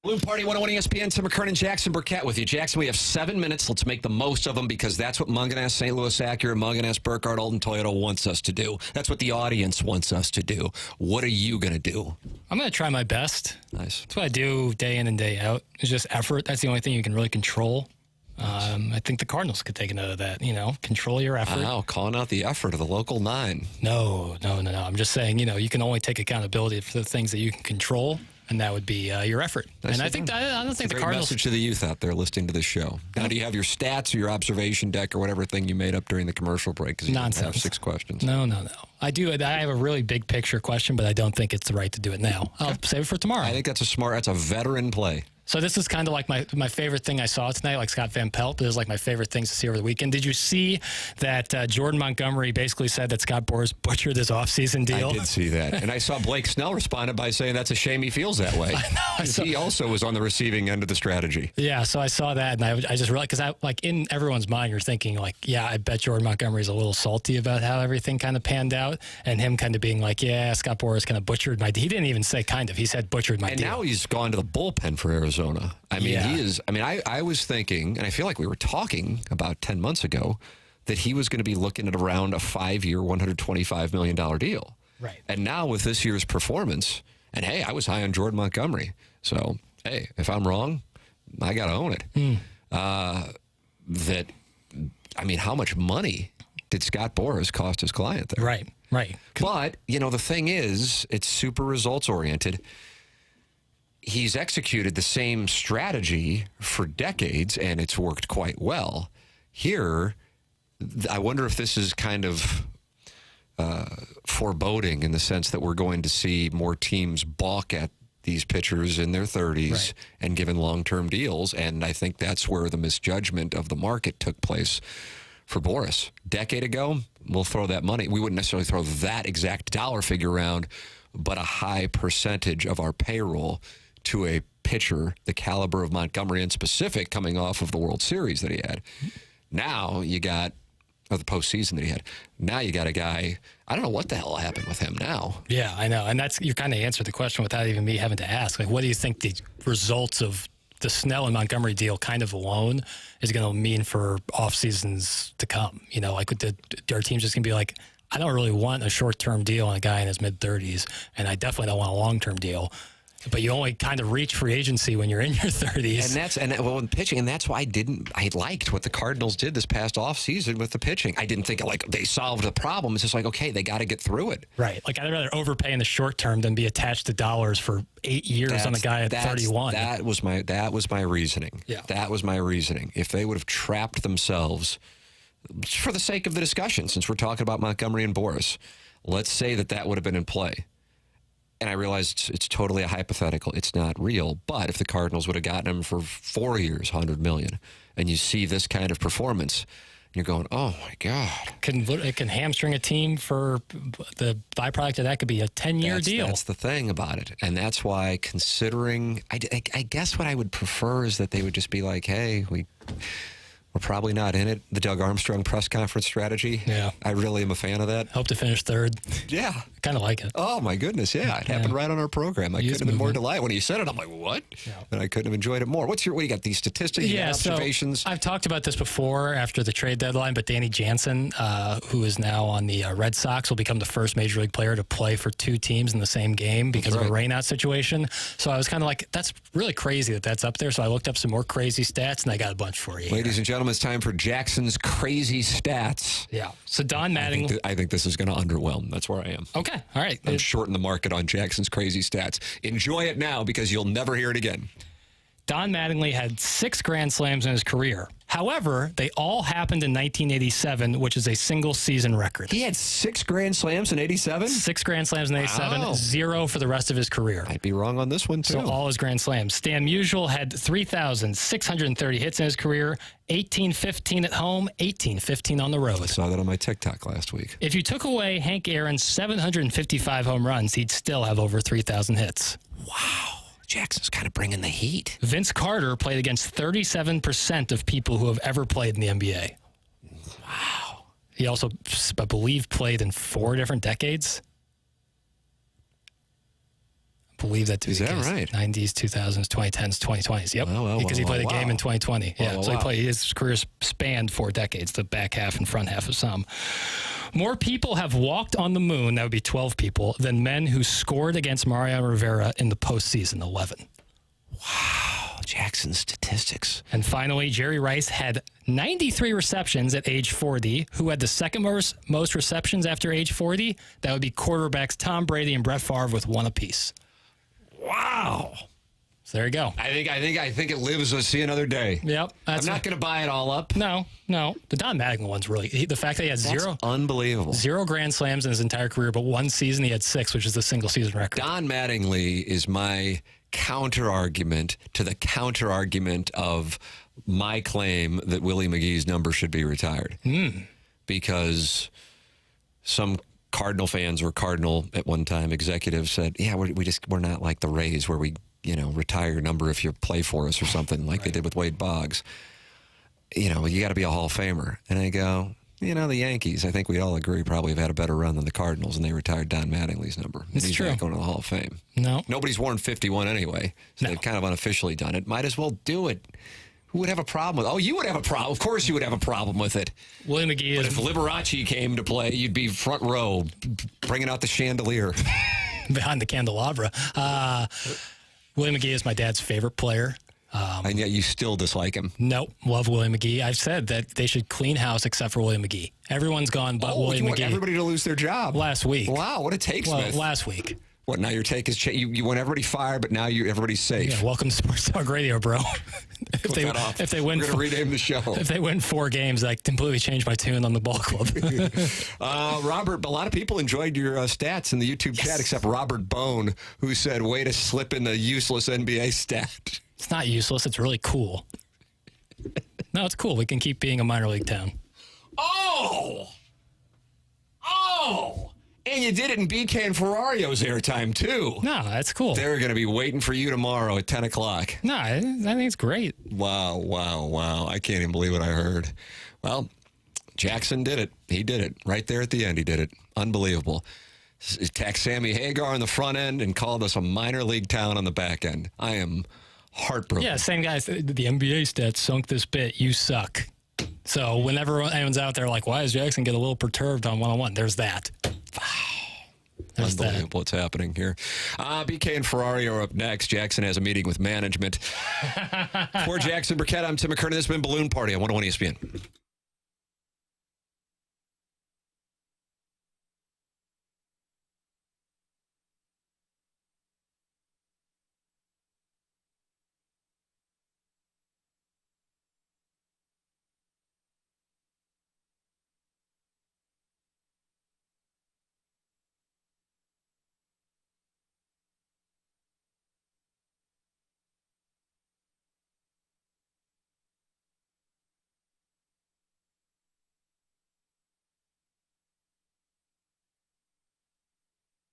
Balloon Party 101 ESPN, Tim McKernan, Jackson Burkett with you. Jackson, we have 7 minutes. Let's make the most of them because that's what Munganess, St. Louis Acura, Munganess, Burkhardt, Alton Toyota wants us to do. That's what the audience wants us to do. What are you going to do? I'm going to try my best. Nice. That's what I do day in and day out. It's just effort. That's the only thing you can really control. I think the Cardinals could take a note of that. Control your effort. Wow, calling out the effort of the local 9. No. I'm just saying, you can only take accountability for the things that you can control. And that would be your effort. And I don't think the Cardinals. Message to the youth out there listening to this show. Now, do you have your stats or your observation deck or whatever thing you made up during the commercial break? Because you have 6 questions. No. I do. I have a really big picture question, but I don't think it's the right to do it now. I'll save it for tomorrow. I think that's a veteran play. So this is kind of like my favorite thing I saw tonight, like Scott Van Pelt. But it was like my favorite things to see over the weekend. Did you see that Jordan Montgomery basically said that Scott Boras butchered his offseason deal? I did see that. And I saw Blake Snell responded by saying that's a shame he feels that way. I know. He also was on the receiving end of the strategy. Yeah, so I saw that, and I just realized, because in everyone's mind, you're thinking, I bet Jordan Montgomery's a little salty about how everything kind of panned out, and him kind of being like, yeah, Scott Boras kind of butchered my deal. He didn't even say kind of. He said butchered my deal. And now he's gone to the bullpen for Arizona. He is. I was thinking, and I feel like we were talking about 10 months ago, that he was going to be looking at around a 5-year, $125 million deal. Right. And now with this year's performance, and hey, I was high on Jordan Montgomery. So, hey, if I'm wrong, I got to own it. How much money did Scott Boras cost his client there? Right. But, the thing is, it's super results oriented. He's executed the same strategy for decades, and it's worked quite well. Here, I wonder if this is kind of foreboding in the sense that we're going to see more teams balk at these pitchers in their 30s and given long-term deals, and I think that's where the misjudgment of the market took place for Boras. Decade ago, we'll throw that money. We wouldn't necessarily throw that exact dollar figure around, but a high percentage of our payroll to a pitcher the caliber of Montgomery in specific, coming off of the World Series that he had. Now you got, or the postseason that he had. Now you got a guy, I don't know what the hell happened with him now. Yeah, I know. And you kind of answered the question without even me having to ask. What do you think the results of the Snell and Montgomery deal kind of alone is going to mean for off seasons to come? Our team's just going to be like, I don't really want a short-term deal on a guy in his mid-30s, and I definitely don't want a long-term deal. But you only kind of reach free agency when you're in your 30s. In pitching, and that's why I liked what the Cardinals did this past offseason with the pitching. I didn't think they solved the problem. It's just okay, they got to get through it. Right. I'd rather overpay in the short term than be attached to dollars for 8 years on a guy at 31. That was my reasoning. Yeah. That was my reasoning. If they would have trapped themselves, for the sake of the discussion, since we're talking about Montgomery and Boras, let's say that would have been in play. And I realized it's totally a hypothetical. It's not real. But if the Cardinals would have gotten him for 4 years, $100 million, and you see this kind of performance, you're going, oh, my God. It can hamstring a team for the byproduct of that could be a 10-year deal. That's the thing about it. And that's why considering, I guess what I would prefer is that they would just be like, hey, we're probably not in it. The Doug Armstrong press conference strategy. Yeah. I really am a fan of that. Hope to finish third. Yeah. Kind of like it. Oh, my goodness. Yeah. It happened right on our program. I couldn't have been more delighted. When he said it, I'm like, what? Yeah. And I couldn't have enjoyed it more. What do you got? These statistics, observations? So I've talked about this before after the trade deadline, but Danny Jansen, who is now on the Red Sox, will become the first Major League player to play for 2 teams in the same game because of a rainout situation. So I was kind of like, that's really crazy that's up there. So I looked up some more crazy stats, and I got a bunch for you. Ladies and gentlemen, it's time for Jackson's crazy stats. Yeah. So Don Mattingly. I think this is going to underwhelm. That's where I am. Okay. All right. I'm shorting the market on Jackson's crazy stats. Enjoy it now because you'll never hear it again. Don Mattingly had 6 Grand Slams in his career. However, they all happened in 1987, which is a single-season record. He had 6 Grand Slams in 87? 6 Grand Slams in 87, Wow. 0 for the rest of his career. Might be wrong on this one, too. So all his Grand Slams. Stan Musial had 3,630 hits in his career, 1815 at home, 1815 on the road. I saw that on my TikTok last week. If you took away Hank Aaron's 755 home runs, he'd still have over 3,000 hits. Wow. Jackson's kind of bringing the heat. Vince Carter played against 37% of people who have ever played in the NBA. Wow. He also, I believe, played in 4 different decades. believe that to be Is the that case. right? 90s, 2000s, 2010s, 2020s. Yep. Wow, Because he played a game wow. in 2020. Yeah. Wow, So he wow. played, his career spanned 4 decades, the back half and front half of some. More people have walked on the moon, that would be 12 people, than men who scored against Mariano Rivera in the postseason, 11. Wow, Jackson's statistics. And finally, Jerry Rice had 93 receptions at age 40. Who had the second most receptions after age 40? That would be quarterbacks Tom Brady and Brett Favre with 1 apiece. Wow. So there you go. I think it lives to see another day. Yep. I'm not going to buy it all up. No. The Don Mattingly one's really... the fact that he had That's unbelievable. 0 Grand Slams in his entire career, but 1 season he had 6, which is the single-season record. Don Mattingly is my counter-argument to the counter-argument of my claim that Willie McGee's number should be retired. Because some Cardinal fans or Cardinal at one time executives said, yeah, we're not like the Rays where we, retire your number if you play for us or something like they did with Wade Boggs. You got to be a Hall of Famer. And I go, the Yankees, I think we all agree, probably have had a better run than the Cardinals, and they retired Don Mattingly's number. It's He's true. not going to the Hall of Fame. No. Nobody's worn 51 anyway, so they've kind of unofficially done it. Might as well do it. Who would have a problem with it? Oh, you would have a problem. Of course you would have a problem with it. Willie McGee But is... if Liberace came to play, you'd be front row, bringing out the chandelier. behind the candelabra. Willie McGee is my dad's favorite player. And yet you still dislike him. Nope, love Willie McGee. I've said that they should clean house except for Willie McGee. Everyone's gone but Willie you want McGee. everybody to lose their job. Last week. Wow, what a take, Well, Smith. last week. What, now your take is you want everybody fired, but now everybody's safe. Yeah, welcome to Sports Talk Radio, bro. Put that off. if they win, We're going to rename the show. If they win 4 games, I completely changed my tune on the ball club. Robert, a lot of people enjoyed your stats in the YouTube chat, except Robert Bone, who said, way to slip in the useless NBA stat. It's not useless. It's really cool. No, it's cool. We can keep being a minor league town. Oh! And you did it in BK and Ferrario's airtime, too. No, that's cool. They're going to be waiting for you tomorrow at 10 o'clock. No, I think it's great. Wow. I can't even believe what I heard. Well, Jackson did it. He did it. Right there at the end, he did it. Unbelievable. Attacked Sammy Hagar on the front end and called us a minor league town on the back end. I am heartbroken. Yeah, same guys. The NBA stats sunk this bit. You suck. So whenever anyone's out there like, why does Jackson get a little perturbed on one-on-one? There's that. There's Unbelievable what's happening here. BK and Ferrari are up next. Jackson has a meeting with management. For Jackson Burkett, I'm Tim McKernan. This has been Balloon Party on 101 ESPN.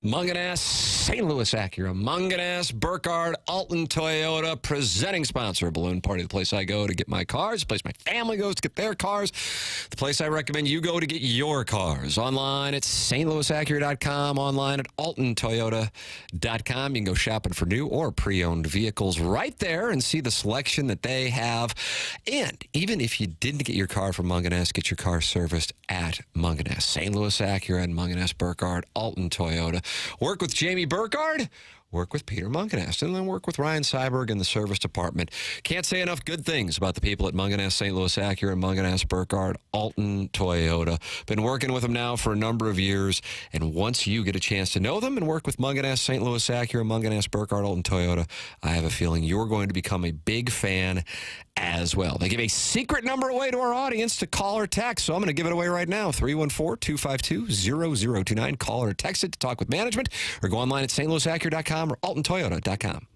Munganass, St. Louis Acura, Munganass, Burkhardt, Alton Toyota, presenting sponsor of Balloon Party, the place I go to get my cars, the place my family goes to get their cars, the place I recommend you go to get your cars. Online at stlouisacura.com, online at altontoyota.com. You can go shopping for new or pre-owned vehicles right there and see the selection that they have. And even if you didn't get your car from Munganass, get your car serviced at Munganass. St. Louis Acura and Munganass, Burkhardt, Alton Toyota. Work with Jamie Burkhardt, work with Peter Munganass, and then work with Ryan Seiberg in the service department. Can't say enough good things about the people at Munganass, St. Louis Acura, Munganass, Burkhardt, Alton Toyota. Been working with them now for a number of years, and once you get a chance to know them and work with Munganass, St. Louis Acura, Munganass, Burkhardt, Alton Toyota, I have a feeling you're going to become a big fan as well. They give a secret number away to our audience to call or text, so I'm going to give it away right now, 314-252-0029. Call or text it to talk with management, or go online at stlouisacura.com or altontoyota.com.